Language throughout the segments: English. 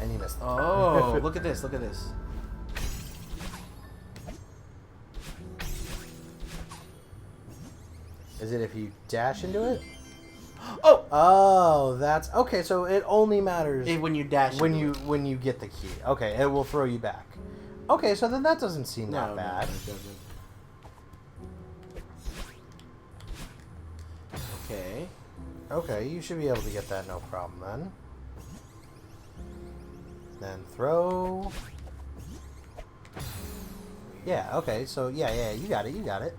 And you missed. Oh, look at this. Look at this. Is it if you dash into it? Oh! Oh, that's okay. So it only matters When you dash when into you it. when you get the key. Okay, it will throw you back. Okay, so then that doesn't seem that bad. No, it doesn't. Okay. Okay, you should be able to get that no problem then. Then throw. Yeah, okay, so yeah, you got it, you got it.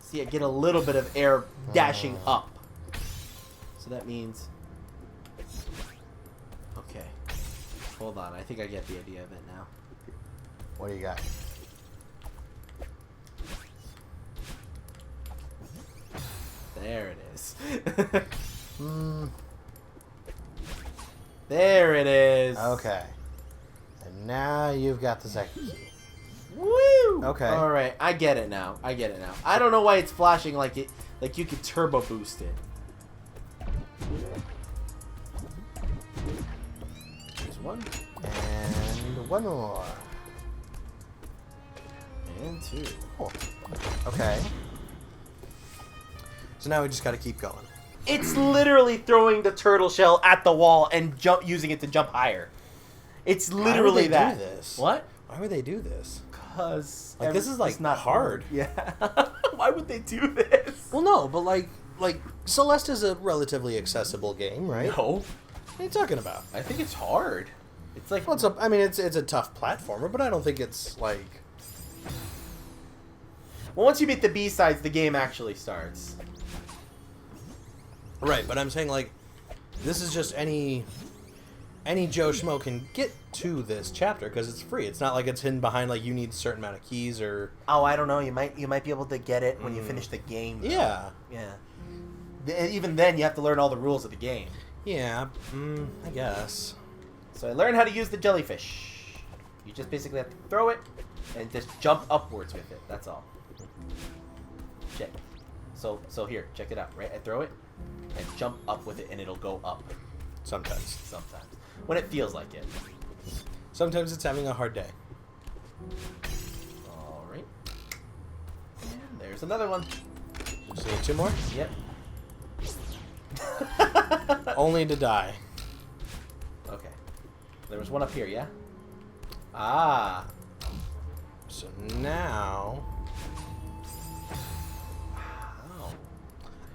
See, I get a little bit of air dashing up. So that means... Okay. Hold on, I think I get the idea of it now. What do you got? There it is. There it is. Okay. And now you've got the second key. Woo! Okay. All right, I get it now. I get it now. I don't know why it's flashing like it, like you could turbo boost it. There's one. And one more. And two. Oh. Okay. So now we just got to keep going. It's literally throwing the turtle shell at the wall and using it to jump higher. It's literally that. Why would they do this? What? Why would they do this? Because Like, this is like it's not hard. Yeah. Why would they do this? Well, no, but like Celeste is a relatively accessible game, right? No. What are you talking about? I think it's hard. It's like Well, it's a tough platformer, but I don't think it's like. well, once you beat the B-sides, the game actually starts. Right, but I'm saying like, this is just any Joe Schmo can get to this chapter because it's free. It's not like it's hidden behind like you need a certain amount of keys or. Oh, I don't know. You might be able to get it when you finish the game. Though. Yeah. Yeah. Even then, you have to learn all the rules of the game. Yeah. I guess. So I learned how to use the jellyfish. You just basically have to throw it and just jump upwards with it. That's all. Check. So here, check it out. Right, I throw it and jump up with it, and it'll go up. Sometimes. Sometimes, when it feels like it. Sometimes it's having a hard day. All right. And there's another one. Just need two more. Yep. Only to die. Okay. There was one up here, yeah? Ah. So now. Wow.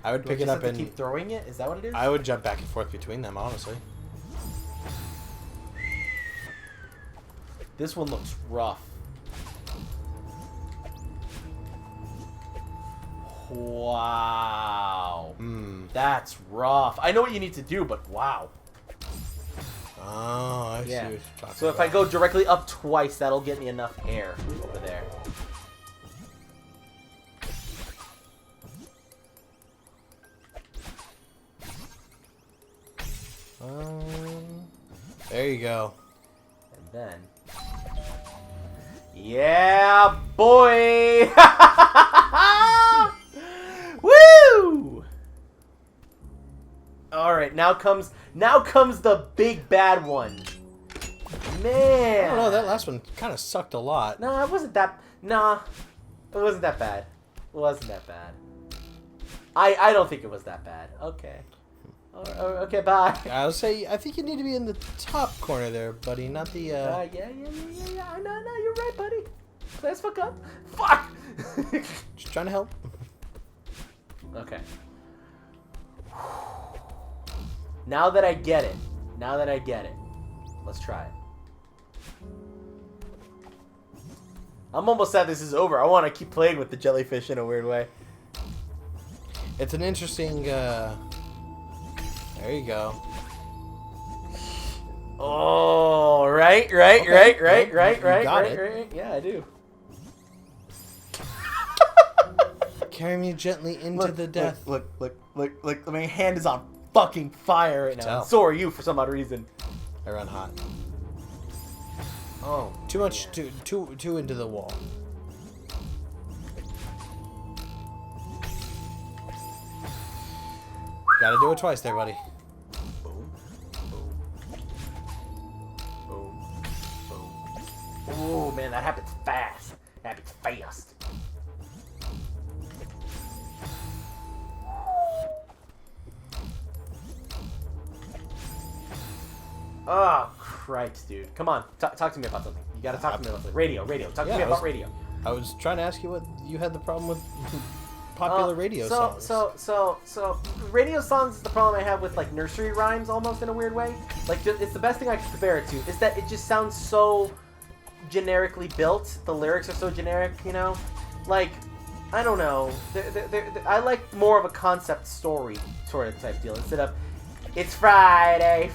I would Do pick I it just up have to and keep throwing it? Is that what it is? I would jump back and forth between them, honestly. This one looks rough. Wow. That's rough. I know what you need to do, but wow. Oh, I see what you're talking So if about. I go directly up twice, that'll get me enough air over there. There you go. And then... yeah, boy! Woo! Alright, now comes the big bad one. Man! I don't know, that last one kind of sucked a lot. No, it wasn't that... Nah. It wasn't that bad. It wasn't that bad. I don't think it was that bad. Okay. Okay, bye. I would say, I think you need to be in the top corner there, buddy, not the, Yeah. I know, you're right, buddy. Let's fuck up. Fuck! Just trying to help. Okay. Now that I get it, let's try it. I'm almost sad this is over. I want to keep playing with the jellyfish in a weird way. It's an interesting, there you go. Oh, right. Okay, you got it. Right. Yeah, I do. Carry me gently into the death. Look. My hand is on fucking fire right now. Tell. So are you for some odd reason. I run hot. Oh. Too much. Yeah. Too into the wall. Gotta do it twice there, buddy. Boom. Boom. Boom. Boom. Oh man, that happens fast. That happens fast. Oh, Christ, dude. Come on. Talk to me about something. You gotta talk to me about something. Radio. Talk to me about radio. I was trying to ask you what you had the problem with popular radio songs. So, radio songs is the problem I have with, like, nursery rhymes almost in a weird way. Like, it's the best thing I can compare it to, is that it just sounds so generically built. The lyrics are so generic, you know? Like, I don't know. I like more of a concept story sort of type deal instead of, it's Friday,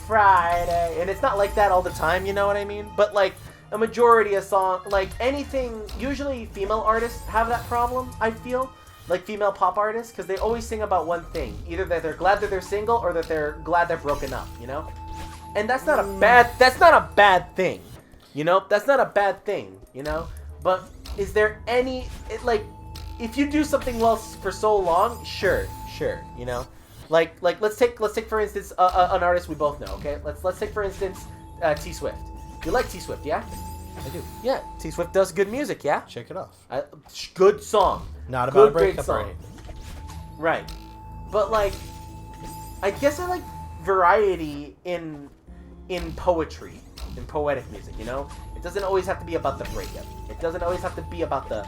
and it's not like that all the time, you know what I mean? But, like, a majority of song, like, anything, usually female artists have that problem, I feel. Like female pop artists, because they always sing about one thing. Either that they're glad that they're single, or that they're glad they're broken up, you know? And that's not a bad thing, you know? That's not a bad thing, you know? But is there any, like, if you do something well for so long, sure, you know? Like let's take for instance an artist we both know. Okay, let's take for instance T Swift. You like T Swift, yeah? I do. Yeah, T Swift does good music, yeah. Check it off. Good song. Not about a breakup song. or anything. Right, but like, I guess I like variety in poetry, in poetic music. You know, it doesn't always have to be about the breakup. It doesn't always have to be about the.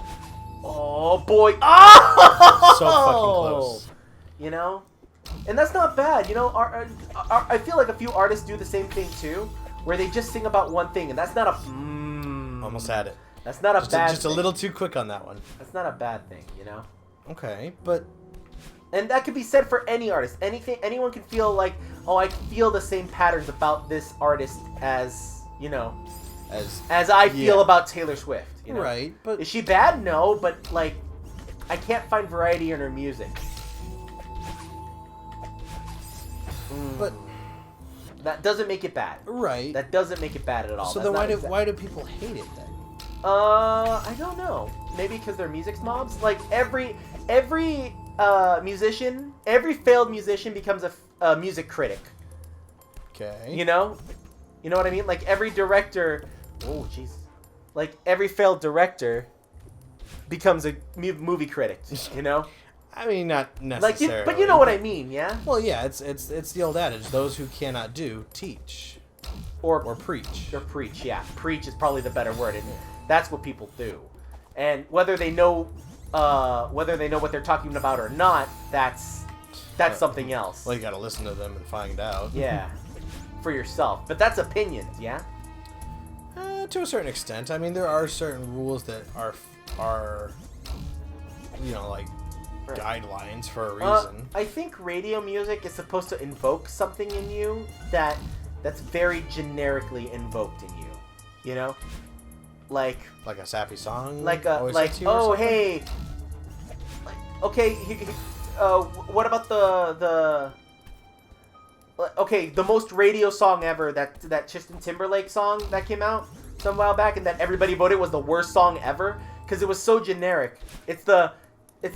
Oh boy! Oh! So fucking close. You know. And that's not bad, you know. I feel like a few artists do the same thing too, where they just sing about one thing, and that's not a. Almost had it. That's not a bad. Just a little too quick on that one. That's not a bad thing, you know. Okay, but. And that could be said for any artist. Anyone can feel like, oh, I feel the same patterns about this artist as you know, as I feel about Taylor Swift. You know? Right, but is she bad? No, but like, I can't find variety in her music. But that doesn't make it bad. Right. That doesn't make it bad at all. So That's then why do people hate it then? I don't know. Maybe because they're music snobs. Like every musician, every failed musician becomes a music critic. Okay. You know what I mean? Like every director. Oh jeez. Like every failed director becomes a movie critic. You know. I mean, not necessarily. Like, but you know what I mean, yeah? Well, yeah, it's the old adage: those who cannot do, teach, or preach. Or preach, yeah. Preach is probably the better word, and that's what people do. And whether they know what they're talking about or not, that's something else. Well, you got to listen to them and find out. Yeah, for yourself. But that's opinions, yeah. To a certain extent, I mean, there are certain rules that are you know, like. Right. Guidelines for a reason. I think radio music is supposed to invoke something in you that's very generically invoked in you. You know, like a sappy song. Oh hey, like okay. What about the most radio song ever, that Justin Timberlake song that came out some while back and that everybody voted was the worst song ever because it was so generic. It's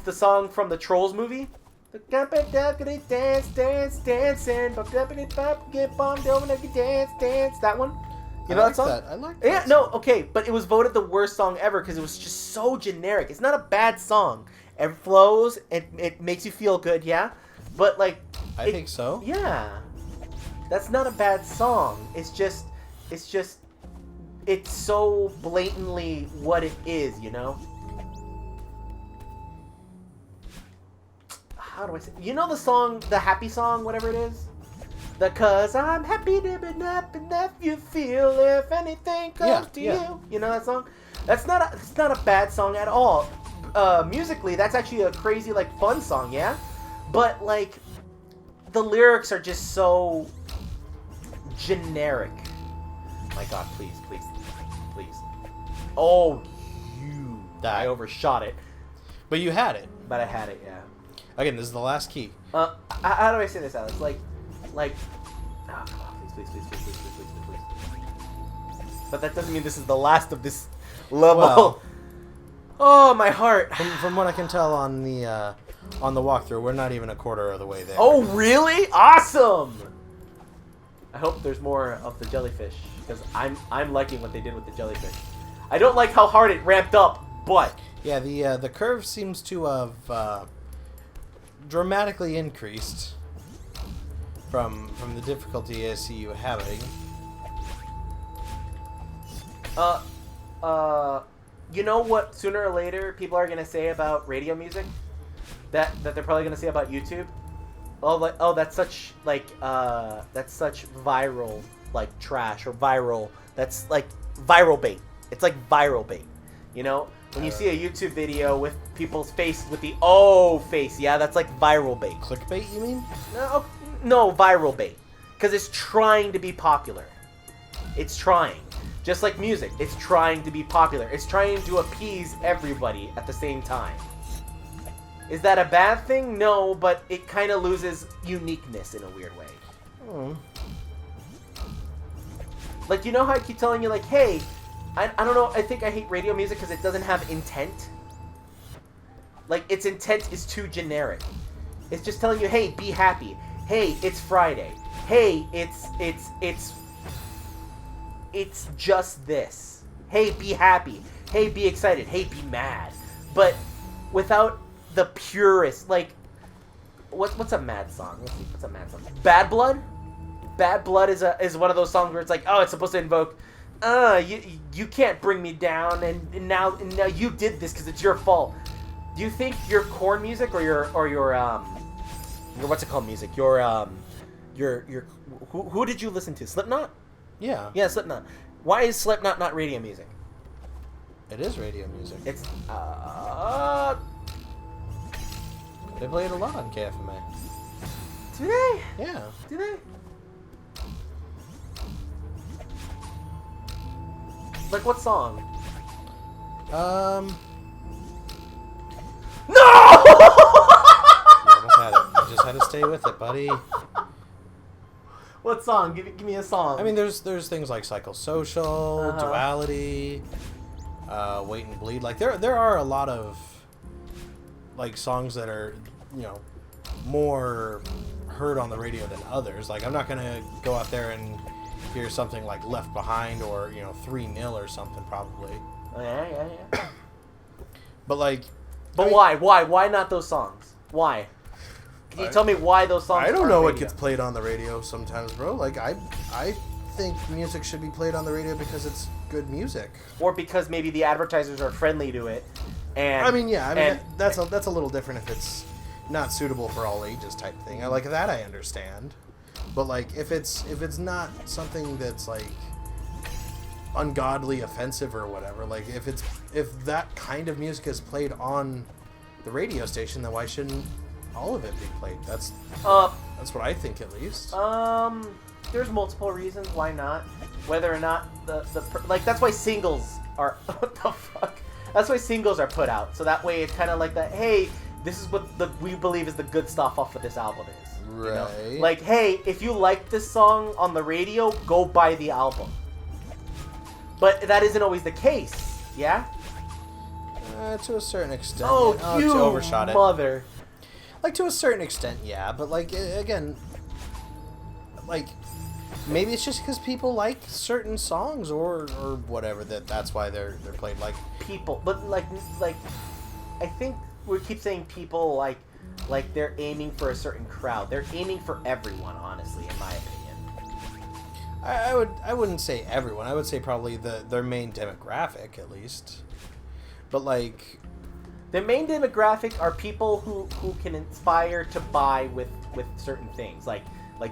the song from the Trolls movie. Dance, dancing. That one. You know that song? I like that. Yeah, no, okay, but it was voted the worst song ever because it was just so generic. It's not a bad song. It flows. It makes you feel good, yeah. But like, I think so. Yeah, that's not a bad song. It's just, it's so blatantly what it is, you know. How do I say? You know the song, the happy song, whatever it is? The 'cause I'm happy to be napping if you feel if anything comes to you. You know that song? It's not a bad song at all. Musically, that's actually a crazy, like, fun song, yeah? But, like, the lyrics are just so generic. My God, please. Oh, I overshot it. But you had it. But I had it, yeah. Again, this is the last key. How do I say this, Alex? Like, oh, come on, But that doesn't mean this is the last of this level. Well, oh, my heart. from what I can tell on the walkthrough, we're not even a quarter of the way there. Oh, really? Awesome! I hope there's more of the jellyfish, because I'm liking what they did with the jellyfish. I don't like how hard it ramped up, but... Yeah, the curve seems to have dramatically increased from the difficulty I see you having. You know what sooner or later people are going to say about radio music? That they're probably going to say about YouTube? That's such, that's such viral, trash, or viral. That's, viral bait. It's like viral bait, you know? When you see a YouTube video with people's face, with the face, yeah, that's like viral bait. Clickbait, you mean? No, viral bait. Because it's trying to be popular. It's trying. Just like music, it's trying to be popular. It's trying to appease everybody at the same time. Is that a bad thing? No, but it kind of loses uniqueness in a weird way. Like, you know how I keep telling you, hey, I don't know, I think I hate radio music because it doesn't have intent. Its intent is too generic. It's just telling you, hey, be happy. Hey, it's Friday. Hey, it's just this. Hey, be happy. Hey, be excited. Hey, be mad. But without the purest, what's a mad song? Let's see, what's a mad song? Bad Blood? Bad Blood is one of those songs where it's like, oh, it's supposed to invoke, you can't bring me down, and now you did this because it's your fault. Do you think your corn music or your what's it called music? Your who did you listen to? Slipknot? Yeah. Yeah, Slipknot. Why is Slipknot not radio music? It is radio music. It's They play it a lot on KFMA. Do they? Yeah. Do they? Like what song? No! You almost had it. You just had to stay with it, buddy. What song? Give me a song. I mean, there's things like Psychosocial, Duality, Wait and Bleed. There are a lot of songs that are more heard on the radio than others. I'm not gonna go out there and hear something like Left Behind or 3-0 or something probably. Oh, yeah. But why not those songs? Why? Can you tell me why those songs? I don't know what gets played on the radio sometimes, bro. I think music should be played on the radio because it's good music, or because maybe the advertisers are friendly to it. And that's a little different if it's not suitable for all ages type thing. I understand, but if it's not something that's ungodly offensive or whatever, if that kind of music is played on the radio station, then why shouldn't all of it be played? That's what I think, at least. There's multiple reasons why not. Whether or not that's why singles are what the fuck. That's why singles are put out, so that way it's kind of like that. Hey, this is what we believe is the good stuff off of this album is. Right. Hey, if you like this song on the radio, go buy the album. But that isn't always the case. Yeah. To a certain extent. Oh, you overshot it. Mother. To a certain extent, yeah, but again, maybe it's just because people like certain songs or whatever that's why they're played people. But I think we keep saying people like they're aiming for a certain crowd. They're aiming for everyone, honestly, in my opinion. I wouldn't say everyone. I would say probably their main demographic at least. But the main demographic are people who can inspire to buy with certain things, like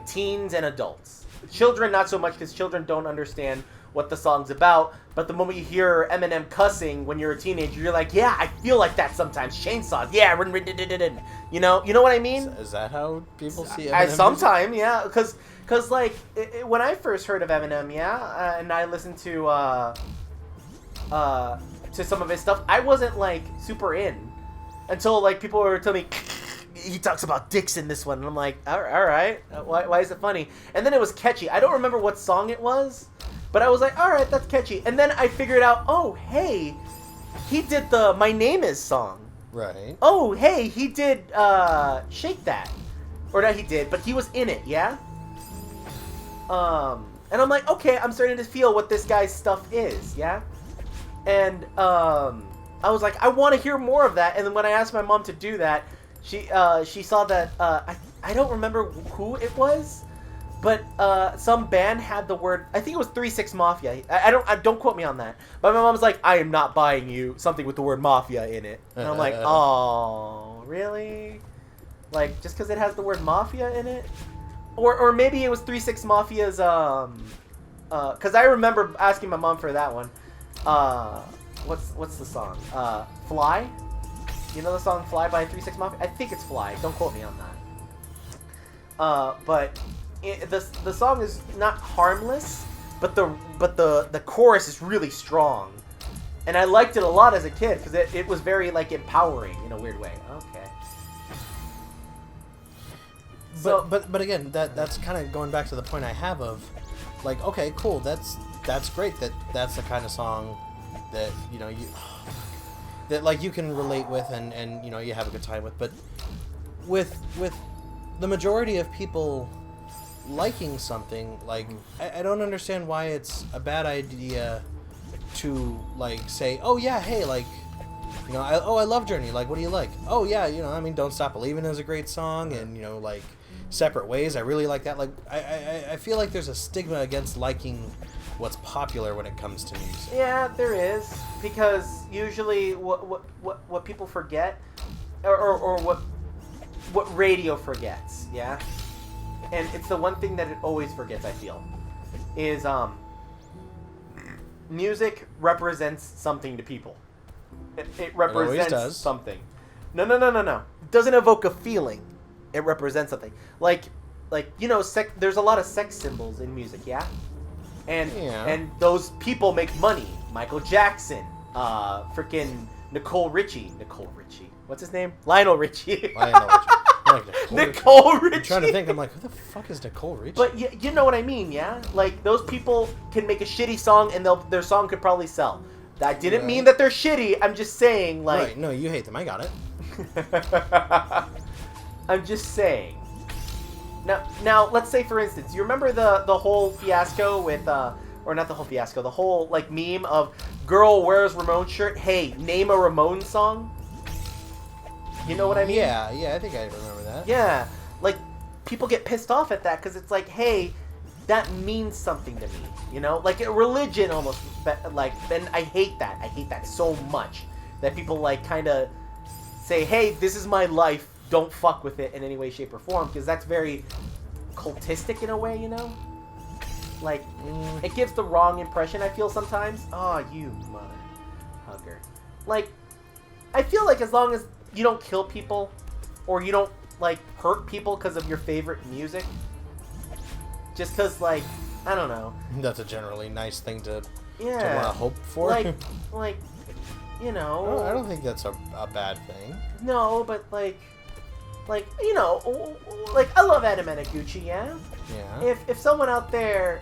teens and adults. Children, not so much, because children don't understand what the song's about. But the moment you hear Eminem cussing when you're a teenager, you're like, yeah, I feel like that sometimes. Chainsaws, yeah, you know what I mean? Is that how people see Eminem? Sometimes, yeah, because when I first heard of Eminem, yeah, and I listened to some of his stuff, I wasn't super in until people were telling me he talks about dicks in this one, and I'm like, all right, why is it funny? And then it was catchy. I don't remember what song it was, but I was like, all right, that's catchy. And then I figured out, oh, hey, he did the My Name Is song. Right. Oh, hey, he did Shake That. Or not he did, but he was in it, yeah? And I'm like, okay, I'm starting to feel what this guy's stuff is, yeah? And I was like, I want to hear more of that. And then when I asked my mom to do that, she saw that, I don't remember who it was, but some band had the word, I think it was 3 6 Mafia. I don't quote me on that. But my mom's like, I am not buying you something with the word Mafia in it. And I'm like, oh, really? Like, just because it has the word Mafia in it? Or maybe it was 3 6 Mafia's, because I remember asking my mom for that one. What's the song? Fly? You know the song Fly by 3 6 Mafia? I think it's Fly. Don't quote me on that. But the song is not harmless, but the chorus is really strong. And I liked it a lot as a kid because it was very like empowering in a weird way. Okay. But again, that's kind of going back to the point I have of, like, okay, cool, that's great that's the kind of song that that like you can relate with and you have a good time with, but with the majority of people liking something, like I don't understand why it's a bad idea to like say, oh yeah, hey, like, I love Journey, like, what do you like? Oh yeah, I mean, Don't Stop Believin' is a great song, and like Separate Ways, I really like that. Like, I feel like there's a stigma against liking what's popular when it comes to music. Yeah, there is, because usually what people forget, or what radio forgets, yeah, and it's the one thing that it always forgets, I feel, is music represents something to people. It represents something. No. It doesn't evoke a feeling. It represents something. Like there's a lot of sex symbols in music, yeah? And those people make money. Michael Jackson, freaking Nicole Richie. What's his name? Lionel Richie. Nicole Richie. I'm trying to think. I'm like, who the fuck is Nicole Richie? But you know what I mean, yeah? Like, those people can make a shitty song and their song could probably sell. That didn't mean that they're shitty. I'm just saying, like... Right, no, you hate them. I got it. I'm just saying. Now, let's say, for instance, you remember the whole fiasco with... or not the whole fiasco, the whole, like, meme of girl wears Ramones shirt. Hey, name a Ramones song. You know what I mean? Yeah, I think I remember that. Yeah, like, people get pissed off at that because it's like, hey, that means something to me, like a religion almost. Like, then I hate that. I hate that so much that people like kind of say, hey, this is my life. Don't fuck with it in any way, shape, or form, because that's very cultistic in a way, Like, it gives the wrong impression, I feel sometimes. Oh, you mother hugger. Like, I feel like as long as you don't kill people or you don't, like, hurt people because of your favorite music, just because, like, I don't know. That's a generally nice thing to want to hope for. Like, I don't think that's a bad thing. No, but, like, like, I love Adam Gucci, yeah? Yeah. If someone out there,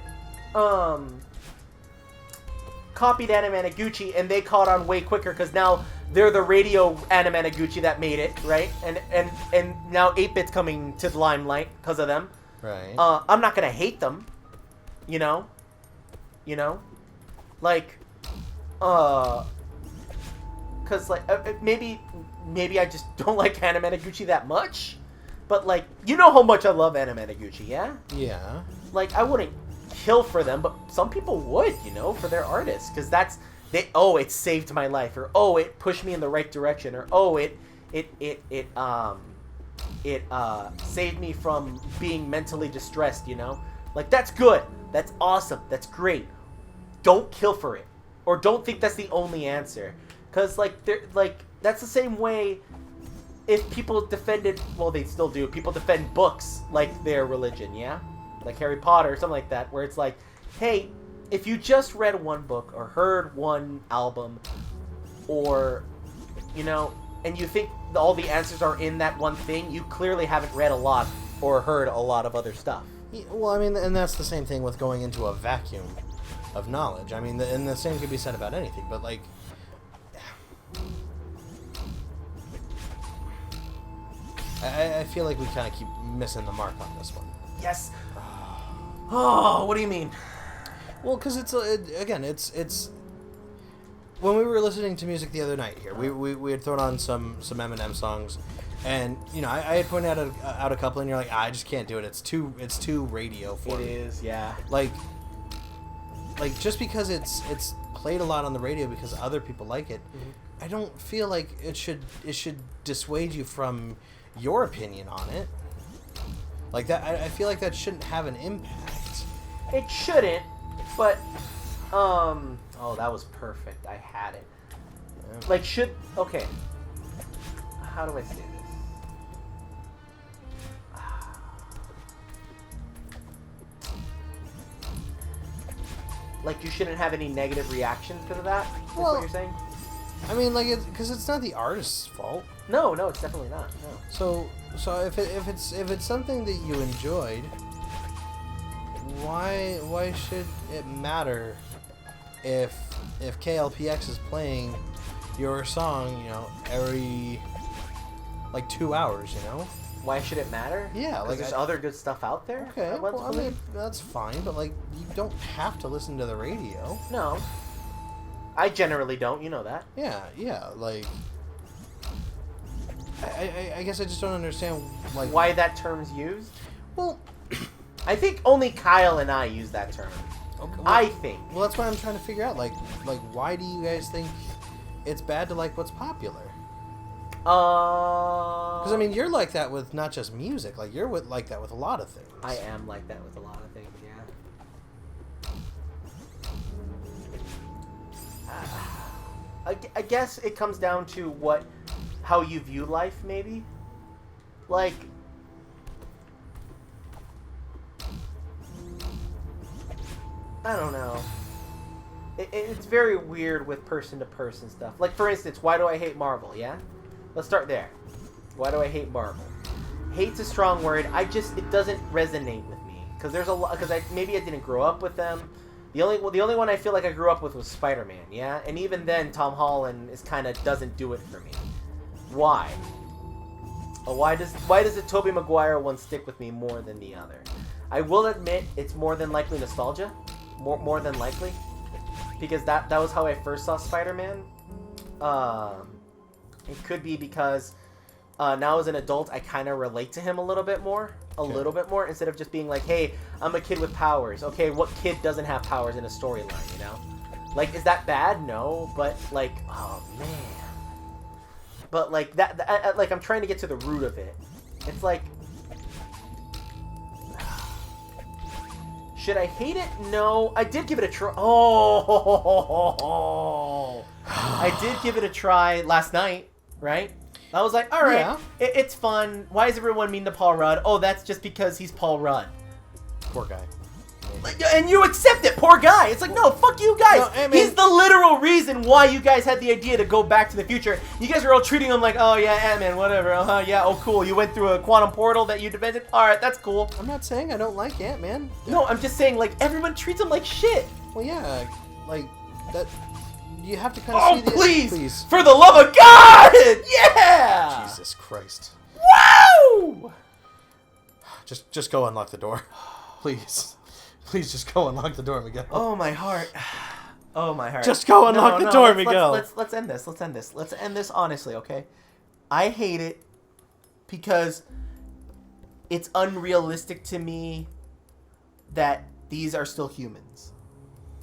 copied Adam Gucci and they caught on way quicker because now they're the radio Adam Gucci that made it, right? And now 8-Bit's coming to the limelight because of them. Right. I'm not gonna hate them, like, cause like maybe I just don't like Adam Gucci that much, but like, how much I love Adam Gucci, yeah? Yeah. Like, I wouldn't kill for them, but some people would, for their artists, because it saved my life, or it pushed me in the right direction, or it saved me from being mentally distressed, Like, that's good. That's awesome. That's great. Don't kill for it. Or don't think that's the only answer. Because, that's the same way if people defended, well, they still do, people defend books like their religion, yeah? Like Harry Potter or something like that, where it's like, hey, if you just read one book or heard one album or, and you think all the answers are in that one thing, you clearly haven't read a lot or heard a lot of other stuff. Yeah, well, I mean, and that's the same thing with going into a vacuum of knowledge. I mean, and the same could be said about anything, but like, I feel like we kind of keep missing the mark on this one. Yes. Oh, what do you mean? Well, because it's when we were listening to music the other night here, we had thrown on some Eminem songs, and you know I had pointed out a couple, and you're like, I just can't do it. It's too radio for me. It is, yeah. Like just because it's played a lot on the radio because other people like it, I don't feel like it should dissuade you from your opinion on it. Like that, I feel like that shouldn't have an impact. It shouldn't, but oh, that was perfect. I had it. Yeah. Like, okay. How do I say this? Like, you shouldn't have any negative reactions to that? Is what you're saying? I mean, like, because it's not the artist's fault. No, it's definitely not. No. So if it's something that you enjoyed, why should it matter if KLPX is playing your song, you know, every like 2 hours, you know? Why should it matter? Yeah, like there's other good stuff out there. Okay, well, I mean, that's fine, but like you don't have to listen to the radio. No. I generally don't, you know that. Yeah, like I guess I just don't understand like why that term's used. Well, I think only Kyle and I use that term. Okay, well, I think. Well, that's what I'm trying to figure out. Like why do you guys think it's bad to like what's popular? Because I mean, you're like that with not just music. Like you're like that with a lot of things. I am like that with a lot of things. Yeah. I guess it comes down to how you view life, maybe. Like, I don't know. It's very weird with person-to-person stuff. Like, for instance, why do I hate Marvel, yeah? Let's start there. Why do I hate Marvel? Hate's a strong word. It doesn't resonate with me. Because there's a lot, maybe I didn't grow up with them. The only one I feel like I grew up with was Spider-Man, yeah? And even then, Tom Holland doesn't do it for me. Why? Why does the Tobey Maguire one stick with me more than the other? I will admit it's more than likely nostalgia. More than likely. Because that was how I first saw Spider-Man. It could be because now as an adult I kind of relate to him a little bit more. Little bit more, instead of just being like, hey, I'm a kid with powers. Okay, what kid doesn't have powers in a storyline, you know? Like, is that bad? No, but like, oh man. But like that like I'm trying to get to the root of it. It's like, should I hate it? No, I did give it a try. Oh, I did give it a try last night, right? I was like, all right, yeah. It's fun. Why is everyone mean to Paul Rudd? Oh, that's just because he's Paul Rudd. Poor guy. And you accept it, poor guy. It's like, no, fuck you guys. No, I mean, he's the literal reason why you guys had the idea to go back to the future. You guys are all treating him like, oh, yeah, Ant-Man, whatever. Yeah, oh, cool. You went through a quantum portal that you invented. All right, that's cool. I'm not saying I don't like Ant-Man. No, I'm just saying, like, everyone treats him like shit. Well, yeah, like, that... You have to kind of see the... Please! For the love of God! Yeah! Jesus Christ. Woo! Just go unlock the door. Please. Please just go unlock the door, Miguel. Oh, my heart. Oh, my heart. Just go unlock the door, Miguel. Let's end this. Let's end this. Let's end this honestly, okay? I hate it because it's unrealistic to me that these are still humans.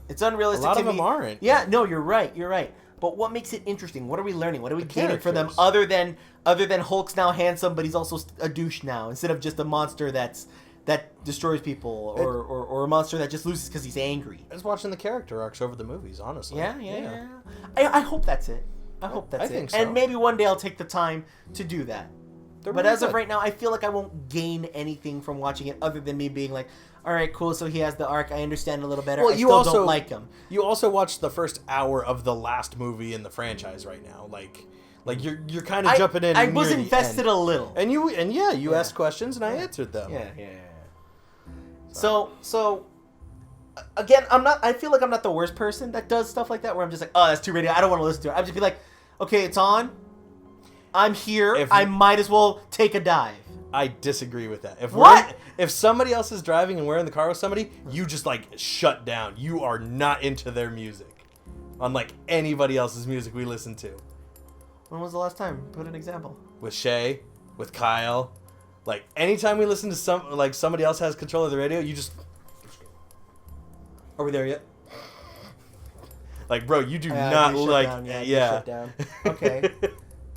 It's unrealistic to me. A lot of them aren't. Yeah, no, you're right. You're right. But what makes it interesting? What are we learning? What are we gaining for them characters. other than Hulk's now handsome, but he's also a douche now, instead of just a monster that destroys people, or a monster that just loses because he's angry. I was watching the character arcs over the movies, honestly. Yeah. I hope that's it. I think so. And maybe one day I'll take the time to do that. They're But really as of good. right now, I feel like I won't gain anything from watching it other than me being like, all right, cool, so he has the arc. I understand a little better. Well, I still don't like him. You also watched the first hour of the last movie in the franchise right now. Like Like you're kind of jumping in. I was invested a little. And you asked questions and I answered them. Yeah. So again, I feel like I'm not the worst person that does stuff like that where I'm just like, oh, that's too radio. I don't want to listen to it. I'd just be like, okay, it's on. I'm here. I might as well take a dive. I disagree with that. What? If somebody else is driving and we're in the car with somebody, you just like shut down. You are not into their music. Unlike anybody else's music we listen to. When was the last time? Put an example. With Shay, with Kyle. Like anytime we listen to somebody else has control of the radio, you just... Are we there yet? Like, bro, you do not like... Down. Yeah. Shut down.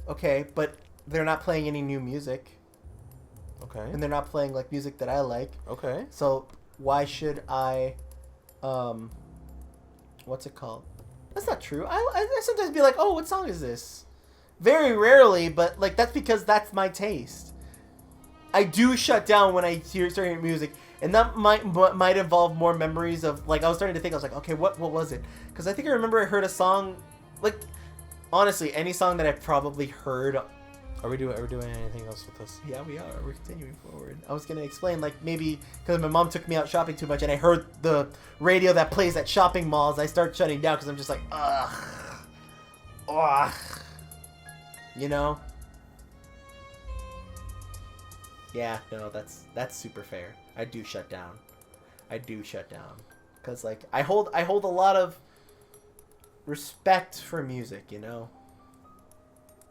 Okay, but they're not playing any new music. Okay. And they're not playing like music that I like. Okay. So why should I what's it called? That's not true. I sometimes be like, oh, what song is this? Very rarely, but like that's because that's my taste. I do shut down when I hear certain music, and that might involve more memories of like I was starting to think. I was like, okay, what was it? Because I think I remember I heard a song, like honestly, any song that I've probably heard. Are we doing anything else with this? Yeah, we are. We're continuing forward. I was gonna explain like maybe because my mom took me out shopping too much, and I heard the radio that plays at shopping malls. I start shutting down because I'm just like, ugh, you know. Yeah, no, that's super fair. I do shut down. Because like I hold a lot of respect for music, you know.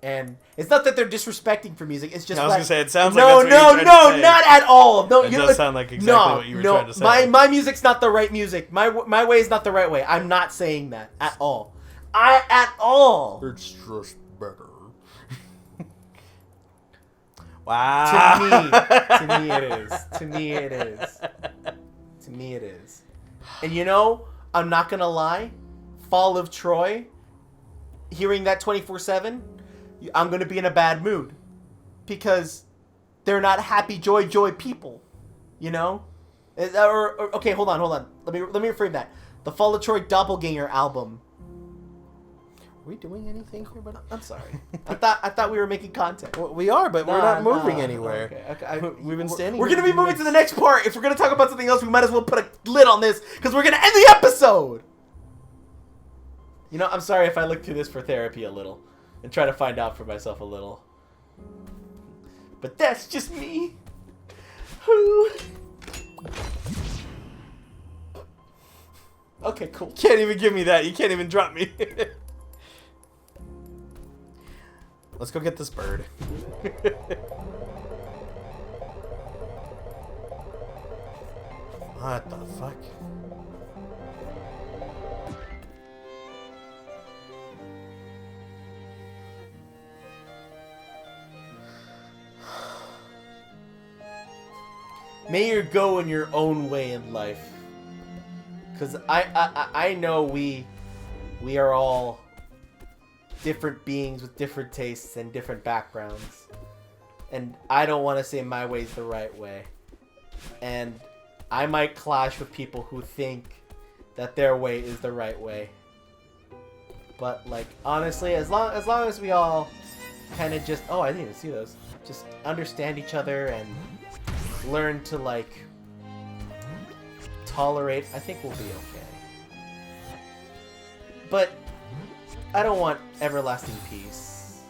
And it's not that they're disrespecting for music. It's just I was gonna say it sounds no, like that's what you're trying to say. not at all. No, it does sound like exactly what you were trying to say. My music's not the right music. My way is not the right way. I'm not saying that at all. It's just better. Wow. To me it is. And you know, I'm not gonna lie. Fall of Troy. Hearing that 24/7. I'm going to be in a bad mood because they're not happy, joy people, you know? Okay, hold on. Let me reframe that. The Fall of Troy Doppelganger album. Are we doing anything here? But I'm sorry. I thought we were making content. Well, we are, but we're not moving anywhere. Okay. We've been standing. We're going to be moving to the next part. If we're going to talk about something else, we might as well put a lid on this because we're going to end the episode. You know, I'm sorry if I look to this for therapy a little. And try to find out for myself a little. But that's just me. Okay, cool. You can't even give me that. You can't even drop me. Let's go get this bird. What the fuck? May you go in your own way in life. Because I know we are all different beings with different tastes and different backgrounds. And I don't want to say my way is the right way. And I might clash with people who think that their way is the right way. But like honestly, as long as we all kind of just I didn't even see those. Just understand each other and learn to like tolerate, I think we'll be okay. But I don't want everlasting peace.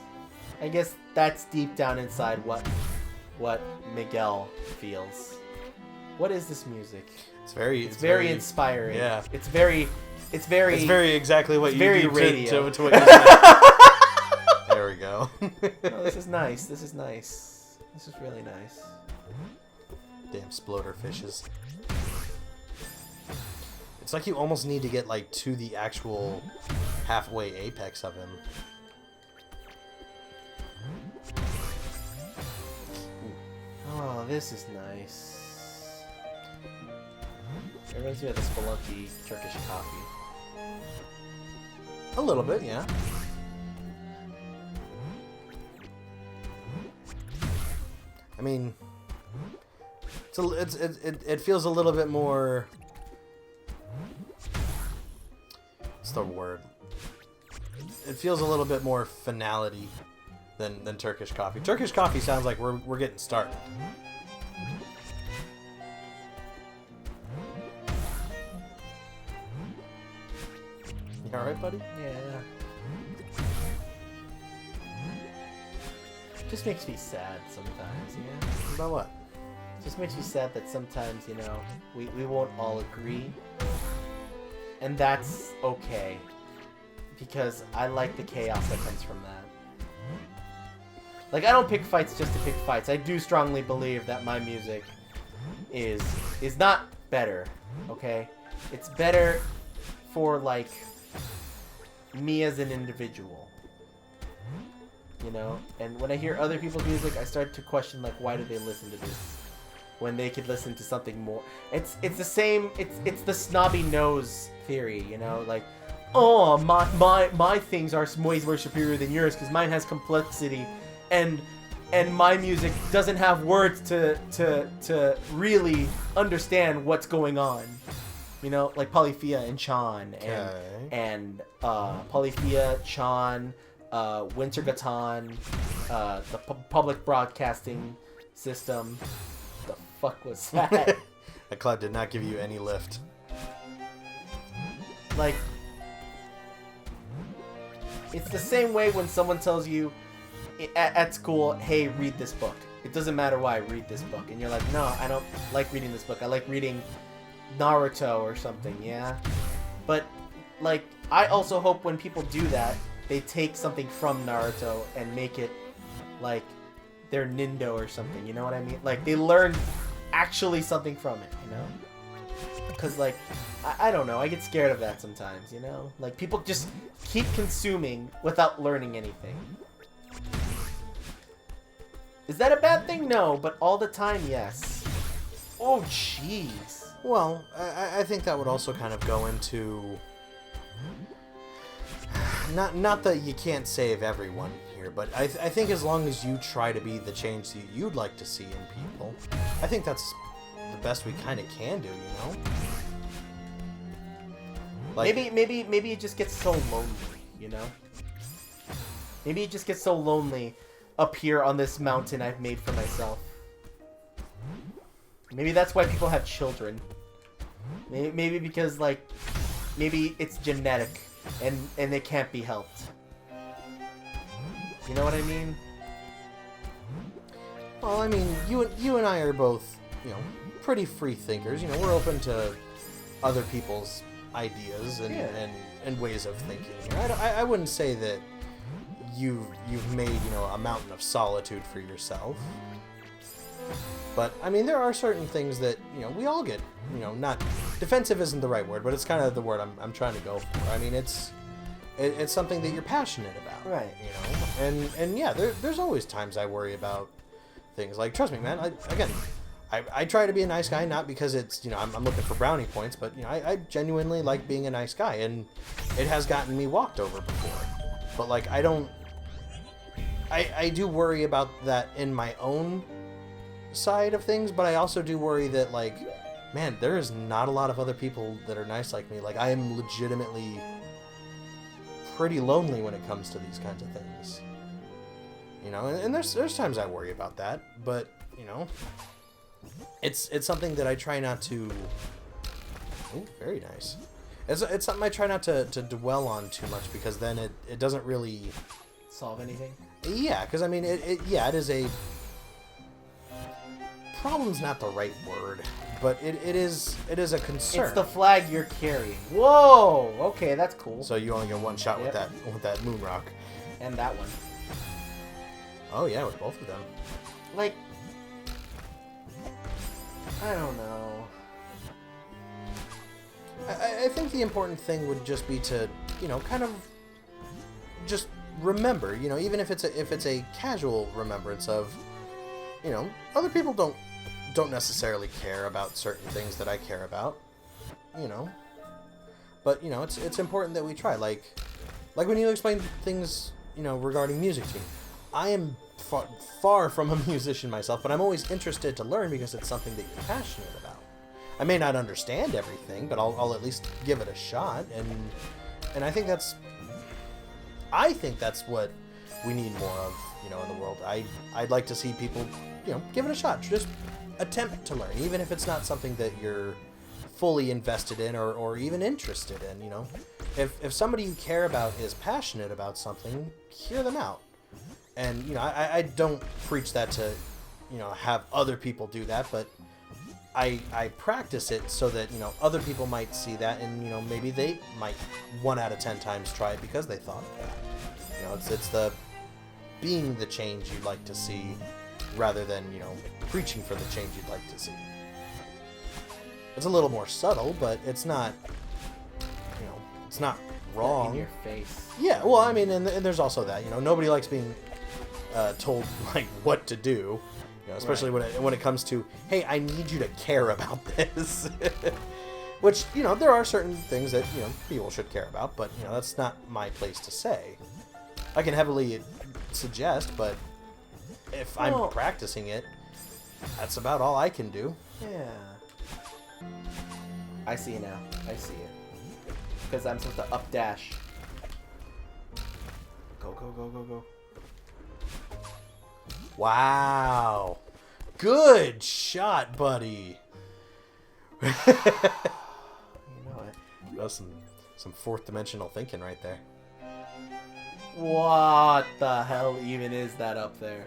I guess that's deep down inside what Miguel feels. What is this music? It's very inspiring. Yeah. It's very exactly what you very do radio. to what you said. There we go. Oh, this is nice. This is really nice. Damn sploder fishes. It's like you almost need to get like to the actual halfway apex of him. Oh, this is nice. It reminds me of the Spelunky Turkish coffee. A little bit, yeah. I mean, it feels a little bit more. What's the word? It feels a little bit more finality than Turkish coffee. Turkish coffee sounds like we're getting started. You all right, buddy? Yeah. Just makes me sad sometimes, yeah. About what? Just makes me sad that sometimes, you know, we won't all agree. And that's okay. Because I like the chaos that comes from that. Like, I don't pick fights just to pick fights. I do strongly believe that my music is not better, okay? It's better for, like, me as an individual. You know? And when I hear other people's music, I start to question, like, why do they listen to this? When they could listen to something more. It's the same, it's the snobby nose theory, you know? Like, oh, my things are way more superior than yours because mine has complexity. And my music doesn't have words to really understand what's going on, you know, like Polyphia and Chan and Polyphia, Chan, Winter Gatan, the public broadcasting system. The fuck was that? That cloud did not give you any lift. Like, it's the same way when someone tells you at school, hey, read this book. It doesn't matter why, read this book. And you're like, no, I don't like reading this book. I like reading Naruto or something, yeah? But, like, I also hope when people do that, they take something from Naruto and make it, like, their Nindo or something, you know what I mean? Like, they learn actually something from it, you know? Because, like, I don't know, I get scared of that sometimes, you know? Like, people just keep consuming without learning anything. Is that a bad thing? No, but all the time, yes. Oh, jeez. Well, I think that would also kind of go into... Not that you can't save everyone here, but I think as long as you try to be the change that you'd like to see in people, I think that's the best we kind of can do, you know? Like, maybe it just gets so lonely, you know? Maybe it just gets so lonely up here on this mountain I've made for myself. Maybe that's why people have children. Maybe because, like, maybe it's genetic and it can't be helped. You know what I mean? Well, I mean, you and I are both, you know, pretty free thinkers. You know, we're open to other people's ideas and ways of thinking. I wouldn't say that you've made, you know, a mountain of solitude for yourself. But, I mean, there are certain things that, you know, we all get, you know, not... Defensive isn't the right word, but it's kind of the word I'm trying to go for. I mean, it's something that you're passionate about. Right. You know? And yeah, there's always times I worry about things. Like, trust me, man, I try to be a nice guy, not because it's, you know, I'm looking for brownie points, but, you know, I genuinely like being a nice guy, and it has gotten me walked over before. But, like, I do worry about that in my own side of things, but I also do worry that, like, man, there is not a lot of other people that are nice like me. Like, I am legitimately pretty lonely when it comes to these kinds of things. You know, and there's times I worry about that, but, you know, it's something that I try not to... Oh, very nice. It's something I try not to dwell on too much, because then it doesn't really... Solve anything? Yeah, because, I mean, it is a... Problem's not the right word, but it is a concern. It's the flag you're carrying. Whoa! Okay, that's cool. So you only get one shot with that moon rock. And that one. Oh yeah, with both of them. Like, I don't know. I think the important thing would just be to, you know, kind of just remember, you know, even if it's a casual remembrance of, you know, other people don't necessarily care about certain things that I care about, you know. But, you know, it's important that we try. Like when you explain things, you know, regarding music to me, I am far from a musician myself, but I'm always interested to learn because it's something that you're passionate about. I may not understand everything, but I'll at least give it a shot, and I think that's what we need more of, you know, in the world. I'd like to see people, you know, give it a shot. Just attempt to learn, even if it's not something that you're fully invested in or even interested in, you know. If somebody you care about is passionate about something, hear them out. And, you know, I don't preach that to, you know, have other people do that, but I practice it so that, you know, other people might see that and, you know, maybe they might 1 out of 10 times try it because they thought of that. You know, it's the being the change you'd like to see rather than, you know, preaching for the change you'd like to see. It's a little more subtle, but it's not, you know, it's not wrong. In your face. Yeah, well, I mean, and there's also that, you know, nobody likes being told, like, what to do, you know, especially when it comes to, hey, I need you to care about this. Which, you know, there are certain things that, you know, people should care about, but, you know, that's not my place to say. I can heavily suggest, but if I'm practicing it, that's about all I can do. Yeah. I see now. I see it. Because I'm supposed to up dash. Go, go, go, go, go. Wow. Good shot, buddy. You know it. That's some fourth dimensional thinking right there. What the hell even is that up there?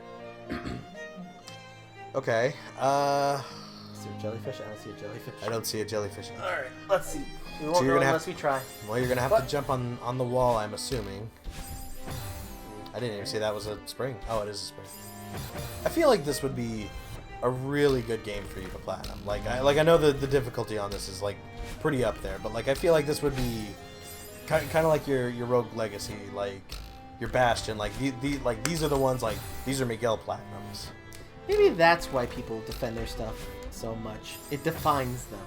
Okay. Is there a jellyfish? I don't see a jellyfish. I don't see a jellyfish. Alright, let's see. We won't So you're know gonna unless we try. Well, you're gonna have to jump on the wall, I'm assuming. I didn't even see that was a spring. Oh, it is a spring. I feel like this would be a really good game for you to platinum. Like I know the difficulty on this is like pretty up there, but like I feel like this would be kind of like your Rogue Legacy, like your Bastion. Like these are the ones, like these are Miguel platinums. Maybe that's why people defend their stuff so much. It defines them.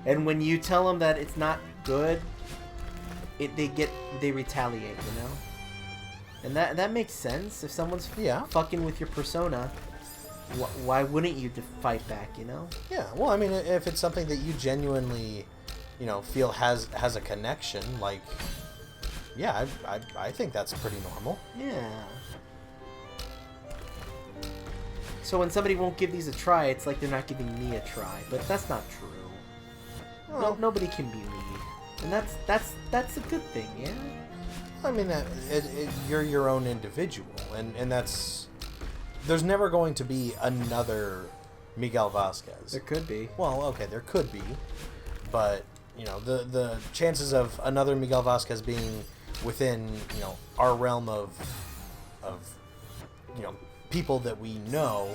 And when you tell them that it's not good, they retaliate, you know? And that makes sense. If someone's fucking with your persona, why wouldn't you fight back, you know? Yeah, well, I mean, if it's something that you genuinely, you know, feel has a connection, like, yeah, I think that's pretty normal. Yeah. So when somebody won't give these a try, it's like they're not giving me a try. But that's not true. Well, nobody can be me. And that's a good thing, yeah? I mean, you're your own individual, and that's... There's never going to be another Miguel Vasquez. There could be. Well, okay, there could be. But, you know, the chances of another Miguel Vasquez being within, you know, our realm of you know, people that we know,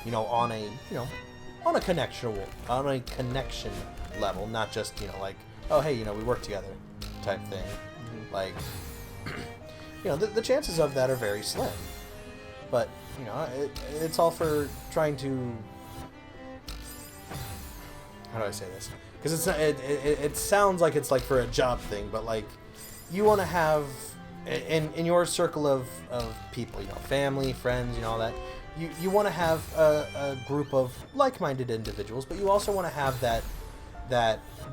you know, on a connection level, not just, you know, like, oh, hey, you know, we work together type thing. Mm-hmm. Like, you know, the chances of that are very slim. But, you know, it's all for trying to... How do I say this? Because it's not, it sounds like it's like for a job thing, but like, you want to have, in your circle of people, you know, family, friends, you know, all that, you want to have a group of like-minded individuals, but you also want to have that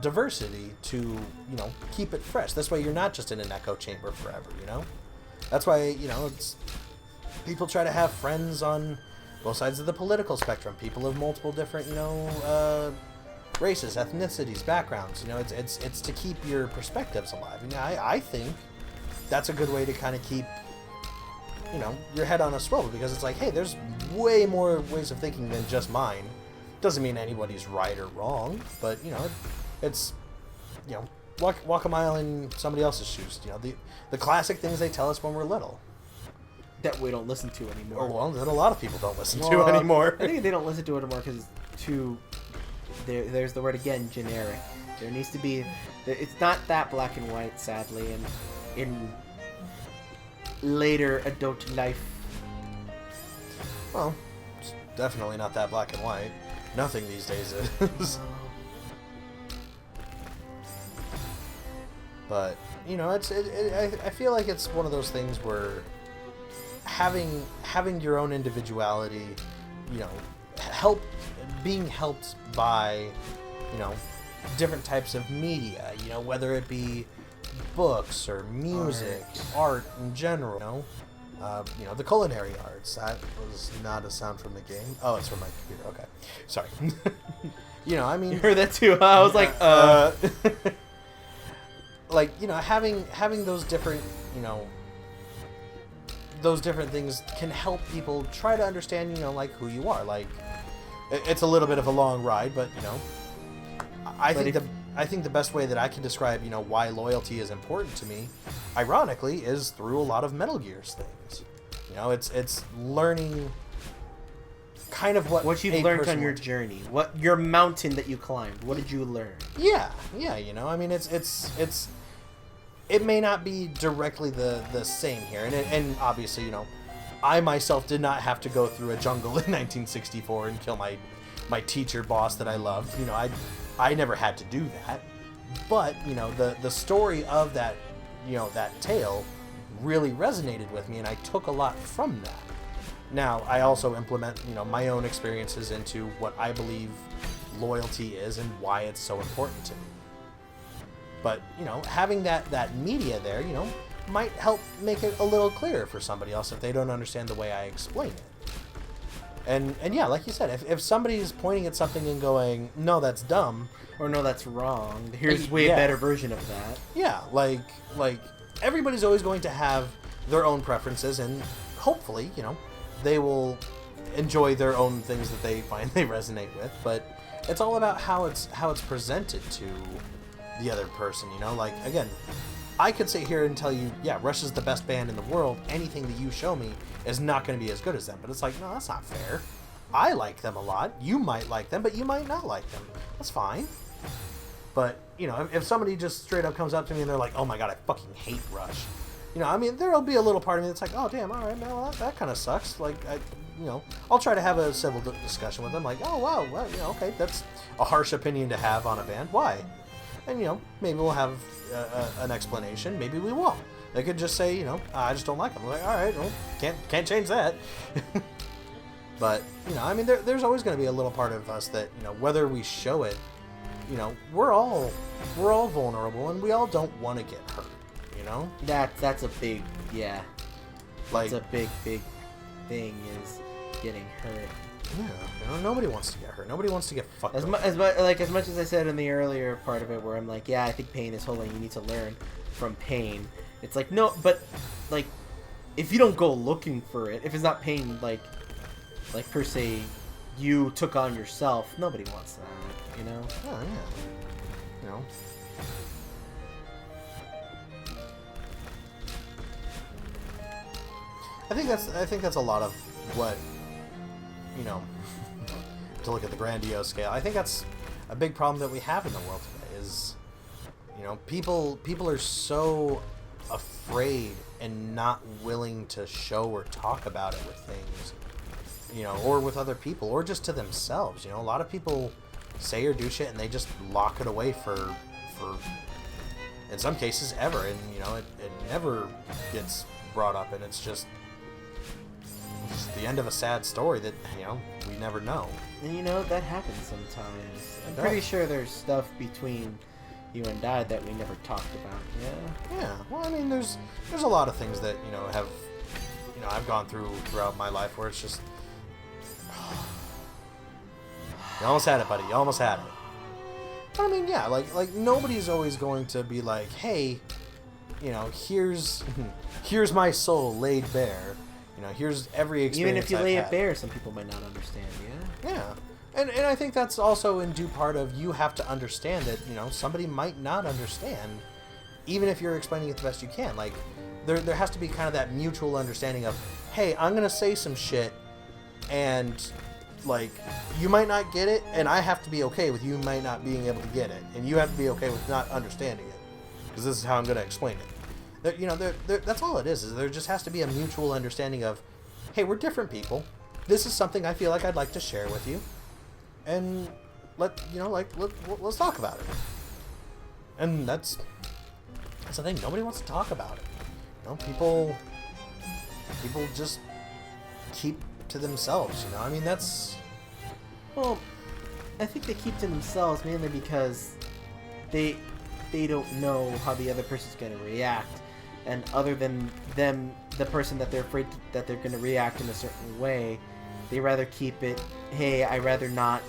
diversity to, you know, keep it fresh. That's why you're not just in an echo chamber forever, you know? That's why, you know, people try to have friends on both sides of the political spectrum, people of multiple different, you know, races, ethnicities, backgrounds. You know, it's to keep your perspectives alive. You know, I think that's a good way to kind of keep, you know, your head on a swivel, because it's like, hey, there's way more ways of thinking than just mine. Doesn't mean anybody's right or wrong, but, you know, it's, you know, walk a mile in somebody else's shoes. You know, the classic things they tell us when we're little. That we don't listen to anymore. Or, well, that a lot of people don't listen to anymore. I think they don't listen to it anymore because it's too... There's the word again, generic. There needs to be... It's not that black and white, sadly, and in later adult life. Well, it's definitely not that black and white. Nothing these days is. But, you know, I feel like it's one of those things where having your own individuality, you know, being helped by, you know, different types of media, you know, whether it be books or music, art in general, you know, The culinary arts. That was not a sound from the game. Oh, it's from my computer. Okay, sorry. I mean, you heard that too. Huh? I was like, like having those different those different things can help people try to understand like who you are. Like it's a little bit of a long ride, but I think the best way that I can describe why loyalty is important to me, ironically, is through a lot of Metal Gear's things. It's learning kind of what you've learned on your journey, what your mountain that you climbed. What did you learn? Yeah. I mean, it may not be directly the same here, and obviously, I myself did not have to go through a jungle in 1964 and kill my teacher boss that I loved. I never had to do that, but the story of that that tale really resonated with me, and I took a lot from that. Now I also implement my own experiences into what I believe loyalty is and why it's so important to me. But having that media there might help make it a little clearer for somebody else if they don't understand the way I explain it. And yeah, like you said, if somebody's pointing at something and going, no, that's dumb, or no, that's wrong, here's way better version of that. Yeah, like everybody's always going to have their own preferences, and hopefully, they will enjoy their own things that they find they resonate with. But it's all about how it's presented to the other person. Like again, I could sit here and tell you, yeah, Rush is the best band in the world. Anything that you show me is not going to be as good as them. But it's like, no, that's not fair. I like them a lot. You might like them, but you might not like them. That's fine. But, if somebody just straight up comes up to me and they're like, oh my god, I fucking hate Rush. I mean, there'll be a little part of me that's like, oh, damn, all right, man, well, that kind of sucks. Like, I'll try to have a civil discussion with them. Like, oh, wow, well, okay, that's a harsh opinion to have on a band. Why? And, maybe we'll have an explanation. Maybe we won't. They could just say, I just don't like them. I'm like, all right, well, can't change that. But, I mean, there's always going to be a little part of us that, whether we show it, we're all vulnerable, and we all don't want to get hurt, That's a big, yeah. Like, that's a big thing, is getting hurt. Yeah, nobody wants to get hurt. Nobody wants to get fucked as much as I said in the earlier part of it, where I'm like, yeah, I think pain is holy. You need to learn from pain. It's like, no, but like, if you don't go looking for it, if it's not pain, like per se, you took on yourself. Nobody wants that, Oh yeah. I think that's a lot of what to look at the grandiose scale. I think that's a big problem that we have in the world today is people are so afraid and not willing to show or talk about it with things, or with other people, or just to themselves. A lot of people say or do shit and they just lock it away for in some cases ever, and it never gets brought up, and it's just the end of a sad story that we never know. And that happens sometimes. I'm pretty sure there's stuff between you and I that we never talked about. Yeah. Well, I mean, there's a lot of things that have I've gone throughout my life where it's just you almost had it, buddy. You almost had it. But I mean, yeah, like nobody's always going to be like, hey, here's my soul laid bare. Here's every experience. Even if you lay it bare, some people might not understand. Yeah. And I think that's also in due part of you have to understand that somebody might not understand, even if you're explaining it the best you can. Like there has to be kind of that mutual understanding of, hey, I'm gonna say some shit, and like you might not get it, and I have to be okay with you might not being able to get it, and you have to be okay with not understanding it, because this is how I'm gonna explain it. That's all it is there just has to be a mutual understanding of, hey, we're different people. This is something I feel like I'd like to share with you, and let's talk about it. And that's the thing. Nobody wants to talk about it. People just keep to themselves. I mean, that's. Well, I think they keep to themselves mainly because they don't know how the other person's gonna react. and other than them, the person that they're afraid that they're going to react in a certain way, they rather keep it, hey, I'd rather not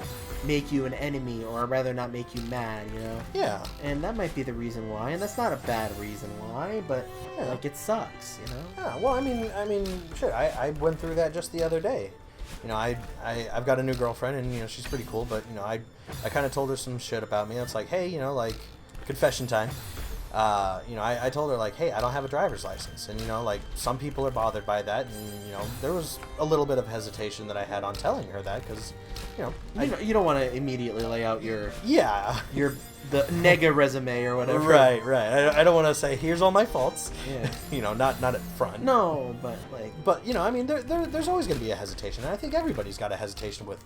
make you an enemy, or I'd rather not make you mad, you know? Yeah. And that might be the reason why, and that's not a bad reason why, but like it sucks, you know? Yeah. Well, I mean, shit. I went through that just the other day. You know, I've got a new girlfriend, and you know she's pretty cool, but you know I kind of told her some shit about me. It's like, hey, you know, like confession time. You know, I told her like, hey, I don't have a driver's license, and you know, like some people are bothered by that, and you know, there was a little bit of hesitation that I had on telling her that because, you know, you don't want to immediately lay out your the nega resume or whatever. Right. I don't want to say here's all my faults. Yeah. You know, not at front. No, but you know, I mean, there's always going to be a hesitation, and I think everybody's got a hesitation with,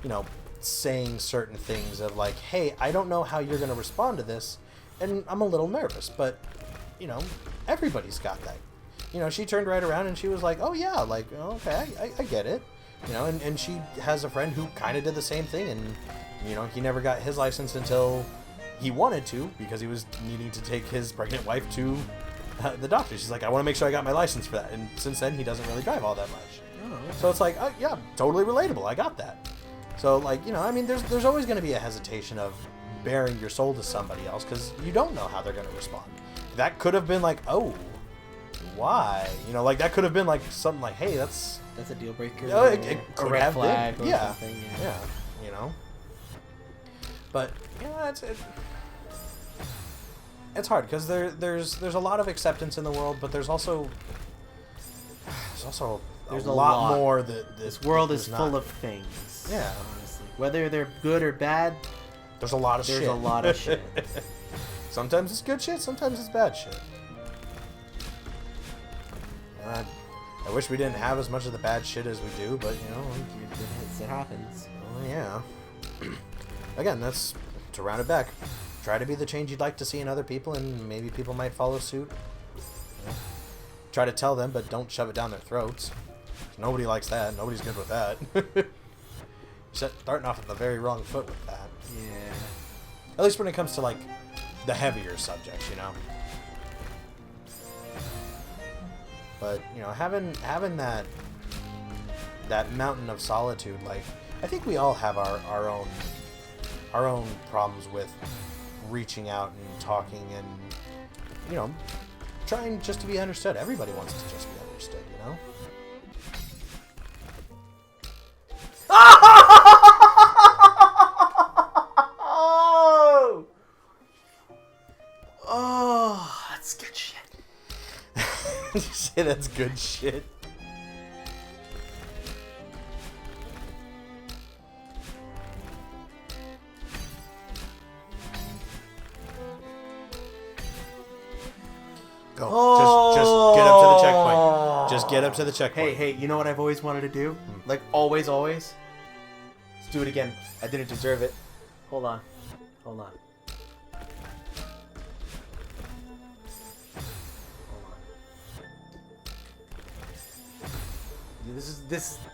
you know, saying certain things of like, hey, I don't know how you're going to respond to this, and I'm a little nervous, but you know, everybody's got that. You know, she turned right around and she was like, oh yeah, like, okay, I get it. You know, and she has a friend who kind of did the same thing, and you know, he never got his license until he wanted to because he was needing to take his pregnant wife to the doctor. She's like, I want to make sure I got my license for that, and since then he doesn't really drive all that much. Oh. So it's like, yeah, totally relatable. I got that. So like, you know, I mean, there's always going to be a hesitation of bearing your soul to somebody else because you don't know how they're going to respond. That could have been like, oh, why? You know, like that could have been like something like, hey, that's a deal breaker. You know, it could a red have flag been. or Yeah. something. Yeah, you know. But you know, it's hard because there's a lot of acceptance in the world, but there's also a lot more that this world is not. full of things. Yeah, honestly, whether they're good or bad, there's a lot of shit. There's a lot of shit. Sometimes it's good shit, sometimes it's bad shit. I wish we didn't have as much of the bad shit as we do, but you know, it happens. Oh yeah. Again, that's to round it back. Try to be the change you'd like to see in other people, and maybe people might follow suit. You know, try to tell them, but don't shove it down their throats. Nobody likes that. Nobody's good with that. Starting off on the very wrong foot with that. Yeah. At least when it comes to like the heavier subjects, you know. But you know, having that mountain of solitude, like I think we all have our own problems with reaching out and talking and you know trying just to be understood. Everybody wants to just be understood, you know. Oh, that's good shit. Did you say that's good shit? Go. Just get up to the checkpoint. Just get up to the checkpoint. Hey, you know what I've always wanted to do? Like, always? Let's do it again. I didn't deserve it. Hold on.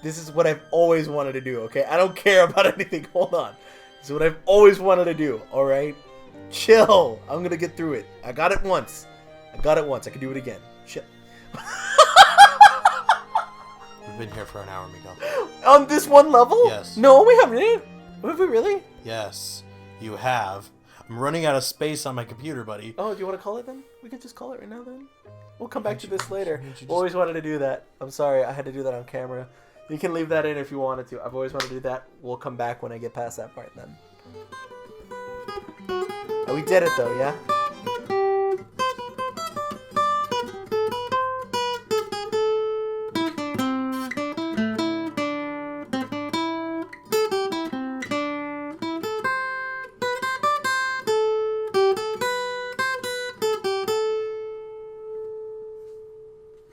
This is what I've always wanted to do, okay? I don't care about anything. Hold on. This is what I've always wanted to do, alright? Chill. I'm gonna get through it. I got it once. I can do it again. Chill. We've been here for an hour, Miguel. On this one level? Yes. No, we haven't. Have we really? Yes, you have. I'm running out of space on my computer, buddy. Oh, do you want to call it then? We can just call it right now then. We'll come back to this later. Always wanted to do that. I'm sorry, I had to do that on camera. You can leave that in if you wanted to. I've always wanted to do that. We'll come back when I get past that part then. Oh, we did it though, yeah?